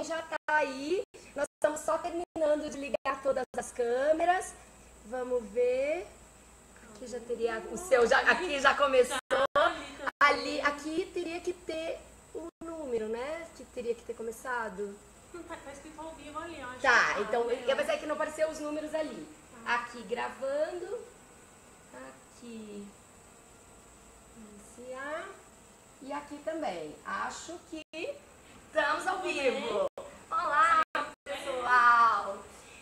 já tá aí. Nós estamos só terminando de ligar todas as câmeras. Vamos ver. Aqui já teria o seu, aqui já começou. Ali, aqui teria que ter o número, né? Que teria que ter começado. Tá escrito ao vivo ali, ó. Tá, então, mas é que não apareceu os números ali. Aqui gravando. Aqui. Iniciar. E aqui também. Acho que estamos ao vivo. Olá, pessoal.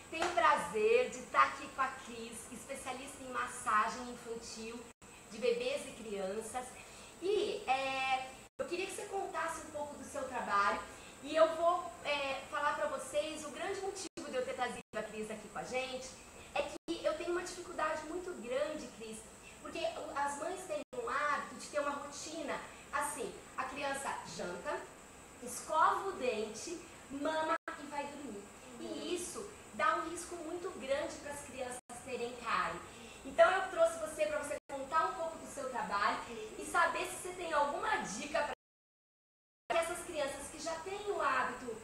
Tenho o prazer de estar aqui com a Cris, especialista em massagem infantil de bebês e crianças. E eu queria que você contasse um pouco do seu trabalho. E eu vou falar para vocês o grande motivo de eu ter trazido a Cris aqui com a gente. É que eu tenho uma dificuldade muito grande, Cris, porque as mães têm um hábito de ter uma rotina assim: a criança janta, escova o dente, mama e vai dormir. E isso dá um risco muito grande para as crianças terem cárie. Então eu trouxe você para você contar um pouco do seu trabalho e saber se você tem alguma dica para essas crianças que já têm o hábito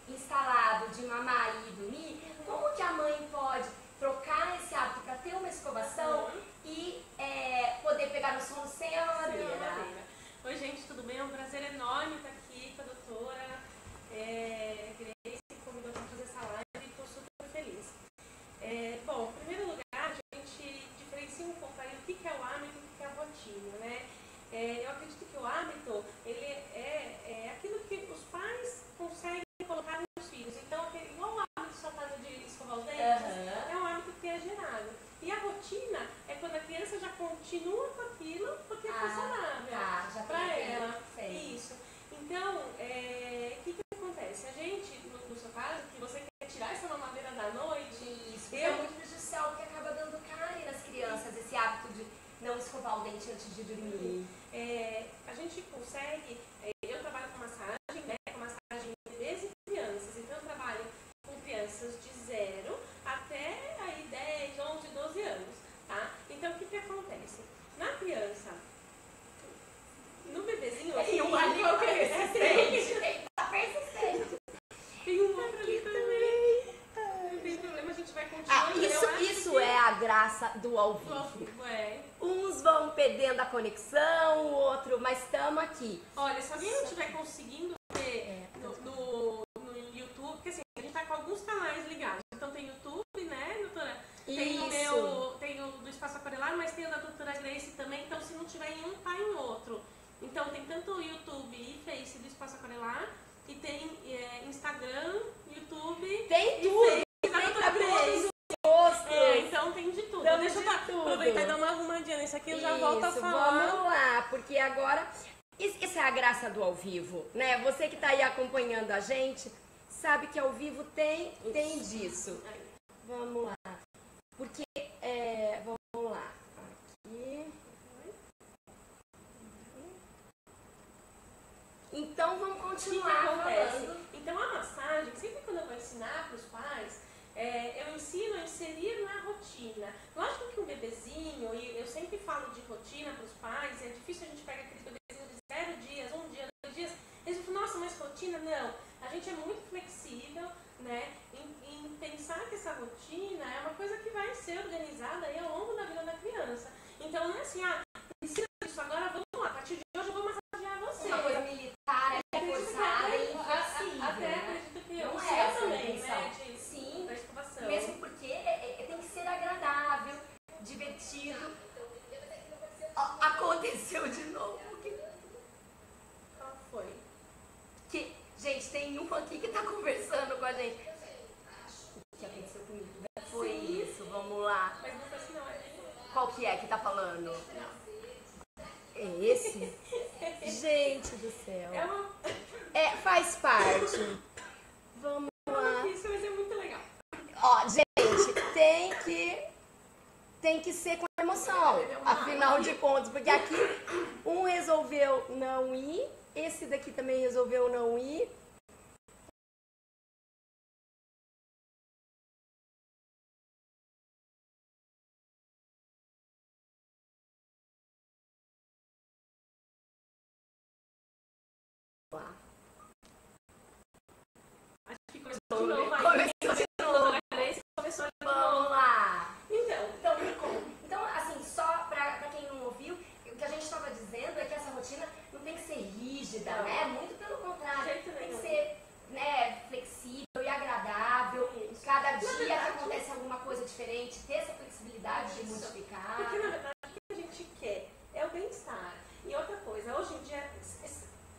instalado de mamar e dormir, como que a mãe pode trocar esse hábito para ter uma escovação e poder pegar no sono sem a mamadeira. Oi, gente, tudo bem? É um prazer enorme estar aqui com a doutora Grace, que convidou para fazer essa live e estou super feliz. Bom, em primeiro lugar, a gente diferencia um pouco aí o que é o hábito e o que é a rotina, né? Eu acredito que o hábito, ele é aquilo que os pais conseguem colocar nos filhos. Então, igual o hábito de soltar de escovar os dentes, é um hábito que é gerado. E a rotina é quando a criança já continua com aquilo porque foi saudável já para ela. Sei. Isso. Então, o que acontece? A gente, no seu caso, que você quer tirar essa mamadeira da noite... Isso, é muito prejudicial, porque acaba dando cárie nas crianças, esse hábito de não escovar o dente antes de dormir. A gente consegue... eu trabalho com massagem, né? Com massagem de bebês e crianças. Então, eu trabalho com crianças de 0 até aí 10, 11, 12 anos, tá? Então, o que acontece? Na criança, no bebezinho... Tem um ali que é persistente. Tá persistente. Tem um outro ali também. Não tem problema, a gente vai continuar. Isso é a graça do ao vivo. Uns vão perdendo a conexão, o outro, mas estamos aqui. Olha, se alguém não estiver conseguindo ver no YouTube, porque assim, a gente tá com alguns canais ligados. Então tem YouTube, né, doutora? Tem o meu, tem o do Espaço Aquarelar, mas tem o da doutora Grace também. Então se não tiver em um, tá em outro. Então tem tanto o YouTube e Face do Espaço Aquarelar, e tem Instagram, YouTube... Tem tudo! Tem pra todos os gostos! Então tem de tudo. Deixa eu aproveitar e dar uma arrumadinha nesse aqui, eu já volto a falar. Vamos lá, porque agora... Isso é a graça do ao vivo, né? Você que tá aí acompanhando a gente, sabe que ao vivo tem disso. Vamos lá. Porque, vamos lá. Aqui... Então vamos continuar falando. Então a massagem, sempre quando eu vou ensinar para os pais, eu ensino a inserir na rotina. Lógico que um bebezinho, e eu sempre falo de rotina para os pais, é difícil a gente pegar aqueles bebezinhos de 0 dias, 1 dia, 2 dias, eles falam, nossa, mas rotina? Não, a gente é muito flexível, né, em pensar que essa rotina é uma coisa que vai ser organizada aí ao longo da vida da criança. Então não é assim, ensina isso agora, vamos lá, a partir de hoje eu vou massagear você. Uma coisa militar, forçada e inflexível. Até acredito que não é essa também, intenção. né? Sim, da escovação. mesmo porque tem que ser agradável, divertido. Aconteceu de novo. Qual foi? Gente, tem um aqui que tá conversando com a gente. O que aconteceu comigo? Foi isso, vamos lá. Mas não foi assim, não. Qual que é que tá falando? É esse? Gente do céu. Faz parte. Vamos lá. Isso vai ser muito legal. Ó, gente, tem que ser com emoção. Afinal de contas, porque aqui um resolveu não ir, esse daqui também resolveu não ir. começou, novo né? aí. Começou Começou de Vamos novo. lá. Então, Então, assim, só pra quem não ouviu, o que a gente estava dizendo é que essa rotina não tem que ser rígida, Não. né? Muito pelo contrário. De jeito Tem que nenhum. ser, né, flexível e agradável. Isso. Cada Na dia verdade, que acontece alguma coisa diferente, ter essa flexibilidade de Isso. modificar. Porque, na verdade, o que a gente quer é o bem-estar. E outra coisa, hoje em dia,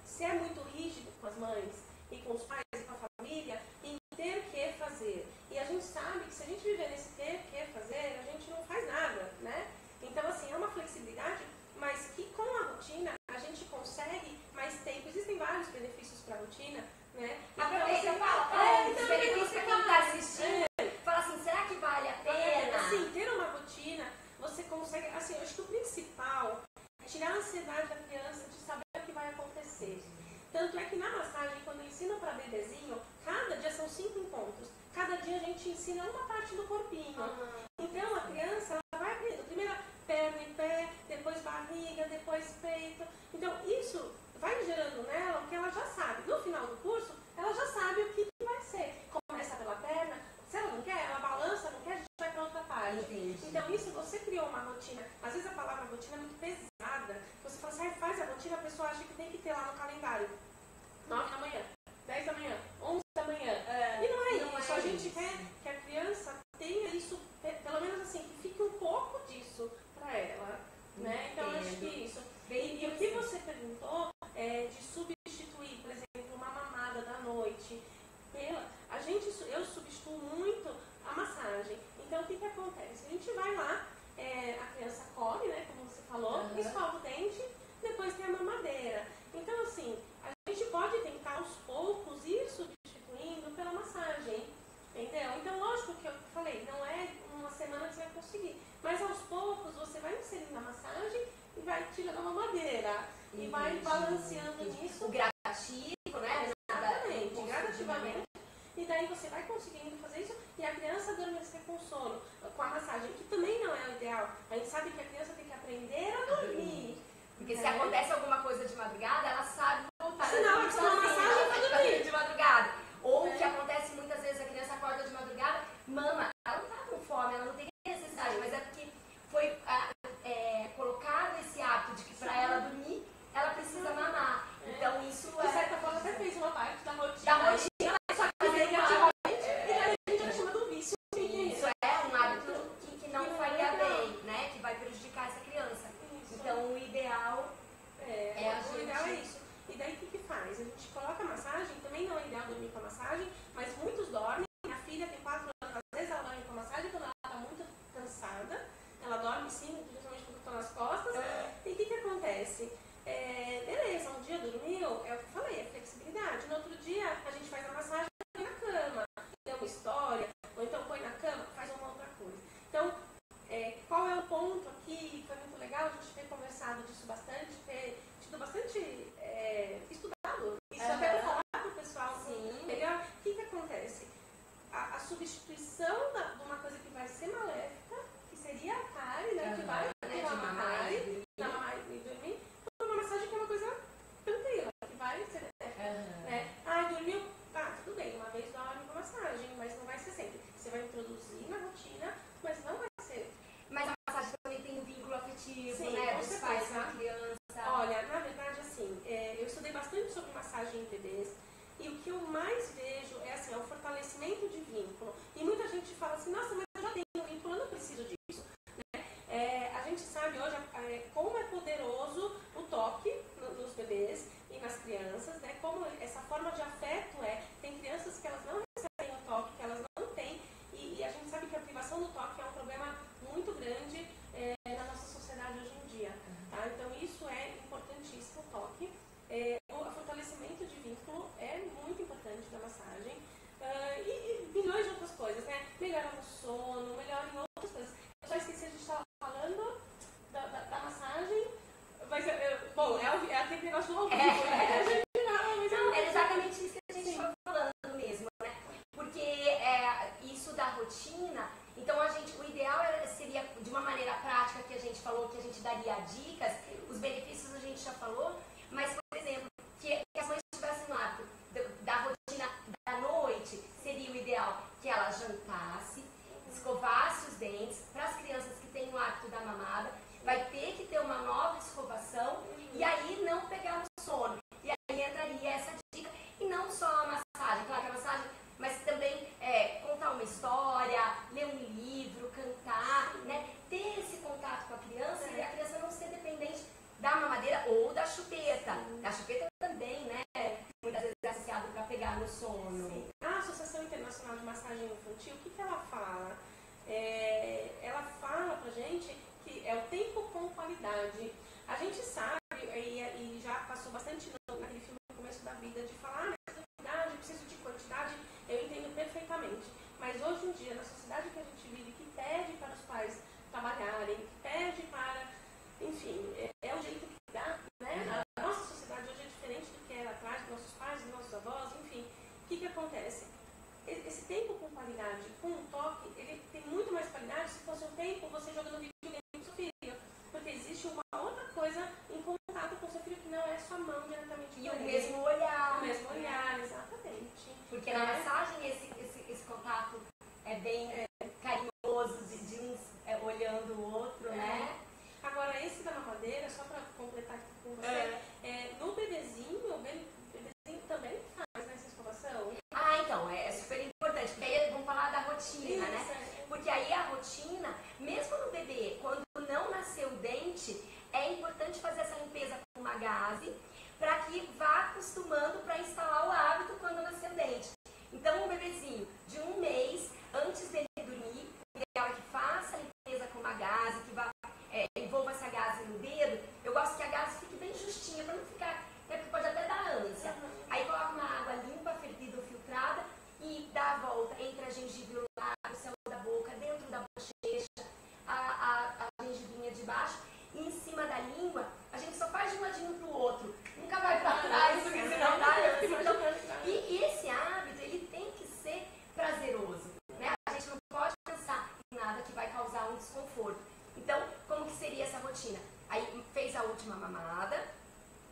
se é muito rígido com as mães e com os pais e com a família, em ter que fazer. E a gente sabe que se a gente viver nesse ter que fazer, a gente não faz nada, né? Então, assim, é uma flexibilidade, mas que com a rotina a gente consegue mais tempo. Existem vários benefícios para a rotina, né? Aproveita, Então, fala, então, os benefícios para quem está assistindo. Fala assim, será que vale a pena? Assim, ter uma rotina, você consegue, assim, eu acho que o principal é tirar a ansiedade da criança de saber o que vai acontecer. Tanto é que na massagem, quando eu ensino para bebezinho, cada dia são 5 encontros. Cada dia a gente ensina uma parte do corpinho. Então a criança ela vai aprendendo. Primeiro perna e pé, depois barriga, depois peito. Então isso vai gerando nela o que ela já sabe. No final do curso, ela já sabe o que vai ser. Começa pela perna, se ela não quer, ela balança, não quer, a gente vai para outra parte. Entendi. Então isso você criou uma rotina. Às vezes a palavra rotina é muito pesada. Você fala assim, faz a rotina, a pessoa acha que tem que ter lá no calendário. 9 da manhã, 10 da manhã, 11 da manhã. E não é isso. A gente quer que a criança tenha isso, pelo menos assim, que fique um pouco disso para ela. Né? Então, acho que isso. E o que você perguntou de substituir, por exemplo, uma mamada da noite, eu substituo muito a massagem. Então, o que acontece? A gente vai lá, a criança come, né, como você falou, escova o dente, depois tem a mamadeira. Então, assim, a gente pode tentar aos poucos ir substituindo pela massagem, entendeu? Então, lógico que eu falei, não é uma semana que você vai conseguir, mas aos poucos você vai inserindo a massagem e vai tirando a mamadeira e vai balanceando nisso. O gradativo, né? Exatamente, gradativamente. E daí você vai conseguindo fazer isso e a criança adormecer com sono, com a massagem, que também não é o ideal. A gente sabe que a criança tem que aprender a dormir. Porque se acontece alguma coisa de madrugada, ela sabe voltar. Senão ela precisa de uma massagem pra dormir. De madrugada. Ou o que acontece muitas vezes, a criança acorda de madrugada, mama, ela não tá com fome, ela não tem necessidade, mas é porque foi colocado esse hábito de que para ela dormir, ela precisa mamar. Então isso De certa forma, você fez uma parte da rotina. Da rotina, só que negativamente, e daí a gente chama do vício. Isso é um hábito que não faria bem, né? Que vai prejudicar essa criança. Então o ideal o ideal é isso. E daí o que faz? A gente coloca a massagem, também não é ideal dormir com a massagem, mas muitos dormem. Minha filha tem 4 anos, às vezes ela dorme com a massagem quando ela está muito cansada. Ela dorme sim, principalmente quando estou nas costas. E o que acontece? Beleza, um dia dormiu, é o que eu falei, é flexibilidade. No outro dia a gente faz a massagem e põe na cama. Tem uma história, ou então põe na cama, faz uma outra coisa. Então, qual é o ponto aqui? Foi muito legal a gente ter conversado disso bastante, ter tido bastante estudado. Isso até para falar para o pessoal melhor. O que acontece? A substituição de uma coisa que vai ser maléfica, que seria a cárie, né? Que vai ter uma cárie, na mamar e dormir, por uma massagem que é uma coisa tranquila, que vai ser né? Dormiu? Tudo bem, uma vez dorme com massagem, mas não vai ser sempre. Você vai introduzir na rotina, mas não vai ser. Mas a massagem também tem um vínculo afetivo, Sim, né? com Dos certeza. pais com a criança. Olha, na verdade, assim, eu estudei bastante sobre massagem em bebês e o que eu mais vejo é assim, o fortalecimento de vínculo. E muita gente fala assim, nossa, mas eu já tenho um vínculo, eu não preciso disso. Né? A gente sabe hoje como é poderoso o toque nos bebês e nas crianças, né? Como essa forma de afeto tem crianças que elas não recebem o toque, que elas não têm, e a gente sabe que a privação do toque é um problema muito grande na nossa sociedade hoje em dia. Tá? Então isso é importantíssimo, o toque. O fortalecimento de vínculo é muito importante da massagem. E milhões de outras coisas, né? Melhora no sono, melhora em outras coisas. Eu só esqueci, a gente estava falando da massagem, mas, bom, é aquele negócio do ao vivo, né? Não, é exatamente isso que a gente foi falando mesmo, né? Porque isso da rotina, então o ideal seria, de uma maneira prática que a gente falou, que a gente daria dicas, os benefícios a gente já falou, mas, por exemplo, que as mães tivessem no hábito da rotina da noite, seria é o tempo com qualidade. A gente sabe, e já passou bastante naquele filme no começo da vida, de falar, preciso de qualidade, preciso de quantidade, eu entendo perfeitamente. Mas hoje em dia, na sociedade que a gente vive, que pede para os pais trabalharem, que pede para, enfim, é o jeito que dá, né? A nossa sociedade hoje é diferente do que era atrás, dos nossos pais, dos nossos avós, enfim. O que acontece? Esse tempo com qualidade, com um toque, ele tem muito mais qualidade se fosse um tempo você jogando videogame com seu filho. Porque existe uma outra coisa em contato com seu filho que não é sua mão diretamente. E o mesmo olhar. O mesmo olhar, exatamente. Porque na massagem esse contato é bem carinhoso, de uns olhando o outro, né? Agora, esse da mamadeira, só para completar aqui com você, no bebezinho, o bebezinho também faz essa escovação? Ah, então, é super importante, porque aí vamos falar da rotina, Isso, né? Porque aí a rotina, mesmo no bebê, quando não nasceu o dente, é importante fazer essa limpeza com uma gaze, para que vá acostumando para instalar o hábito quando nasceu o dente. Então, um bebezinho de 1 mês, antes dele dormir, o ideal é que faça a limpeza com uma gaze, que vá, envolva essa gaze no dedo. Eu gosto que a gaze fique bem justinha, para não ficar, porque pode até dar ânsia. Aí coloca uma água limpa, fervida ou filtrada, e dá a volta entre a gengiva e o lábio, o céu da boca, dentro da bochecha, a gengivinha de baixo, e em cima da língua, a gente só faz de um ladinho para o outro. Nunca vai para trás, porque senão dá ânsia. Então, e esse hábito, ele tem que ser prazeroso, né? A gente não pode pensar em nada que vai causar um desconforto. Então, como que seria essa rotina? Aí fez a última mamada,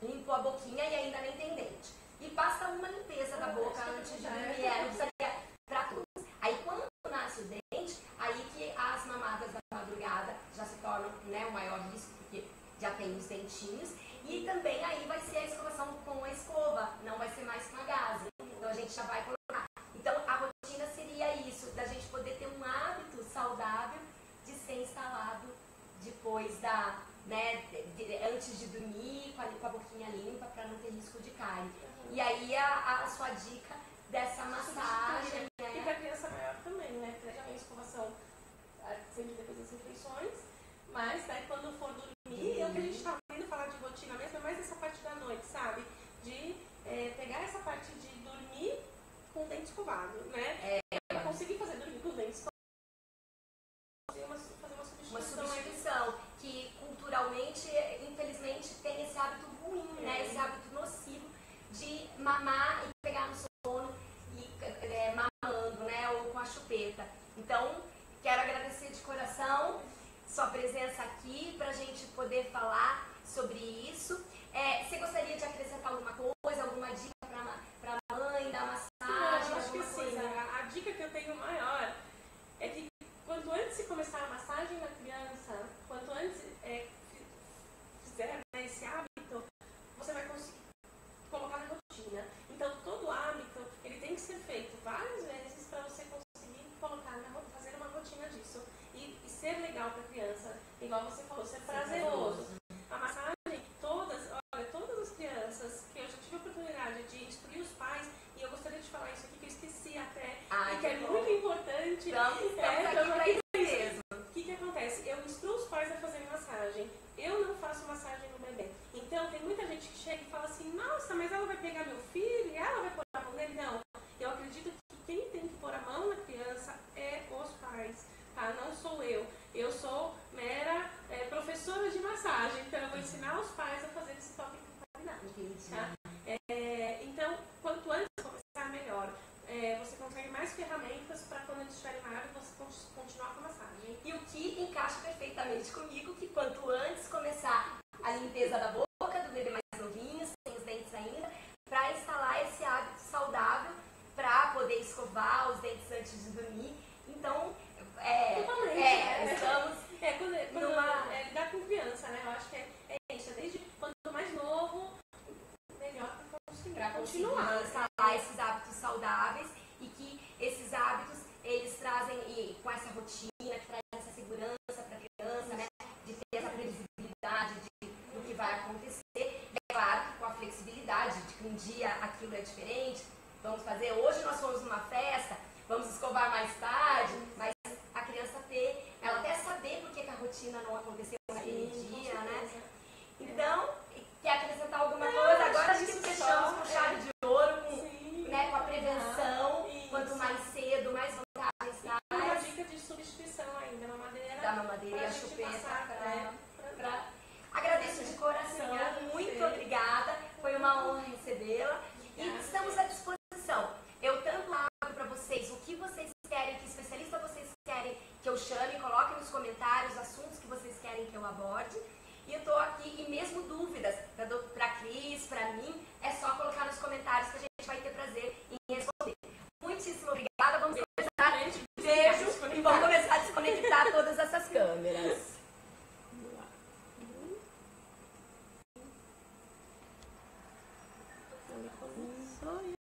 limpou a boquinha e ainda nem tem dente. E basta uma limpeza da boca antes de dormir, não precisaria para tudo. Aí quando nasce o dente, aí que as mamadas da madrugada já se tornam, né, o maior risco, porque já tem os dentinhos. E também aí vai ser a escovação com a escova, não vai ser mais com a gaze. Então a gente já vai colocar. Então a rotina seria isso, da gente poder ter um hábito saudável de ser instalado depois da, né, antes de dormir, com a boquinha limpa, para não ter risco de cárie. E aí a sua dica dessa massagem, né? E para a criança maior também, né? Já tem escovação sempre depois das refeições, mas daí quando for dormir, é o que a gente está vendo falar de rotina mesmo, é mais essa parte da noite, sabe? De pegar essa parte de dormir com o dente escovado, né? Eu consegui fazer dormir com o dente escovado. Fazer uma substituição que culturalmente, infelizmente, tem esse hábito ruim, né? Esse hábito nocivo de mamar e pegar no sono e mamando, né? Ou com a chupeta. Então, quero agradecer de coração sua presença aqui para a gente poder falar sobre isso. Você gostaria de acrescentar alguma coisa, alguma dica para a mãe da massagem? Eu acho que sim. A dica que eu tenho maior é que quanto antes de começar a massagem na criança, quanto antes fizer esse hábito, você vai conseguir colocar na rotina. Então, todo hábito, ele tem que ser feito várias vezes para você conseguir fazer uma rotina disso. E ser legal para a criança, igual você falou, ser prazeroso. A massagem, todas as crianças que eu já tive a oportunidade de instruir os pais, e eu gostaria de falar isso aqui que eu esqueci até, e que é muito importante. O que acontece? Eu instruo os pais a fazerem massagem. Eu não faço massagem no bebê. Então, tem muita gente que chega e fala assim, nossa, mas ela vai pegar meu filho e ela vai pôr a mão nele? Não. Eu acredito que quem tem que pôr a mão na criança é os pais, tá? Não sou eu. Eu sou mera professora de massagem, então eu vou ensinar os pais a fazer esse toque com qualidade. Tá? Então, quanto antes começar, melhor. Você consegue mais ferramentas para quando eles estiverem maiores você continuar com a massagem. E o que encaixa perfeitamente comigo, que quanto antes começar a limpeza da boca do bebê mais novinho, sem os dentes ainda, para instalar esse hábito saudável, para poder escovar os dentes antes de dormir. Então, estamos quando lidar com criança, né? Eu acho que é isso, desde quanto mais novo, melhor para conseguir continuar. Instalar esses hábitos saudáveis e que esses hábitos, eles trazem, e com essa rotina, que traz essa segurança para a criança, né? De ter essa previsibilidade do que vai acontecer. É claro que com a flexibilidade de que um dia aquilo é diferente, vamos fazer, hoje nós fomos numa festa, vamos escovar mais tarde, mas a criança ela até saber por que a rotina não aconteceu vocês querem, que especialista vocês querem que eu chame, coloquem nos comentários assuntos que vocês querem que eu aborde. E eu tô aqui, e mesmo dúvidas pra Cris, pra mim, é só colocar nos comentários que a gente vai ter prazer em responder. Muitíssimo obrigada, vamos começar. Beijo e vamos começar a desconectar todas essas câmeras.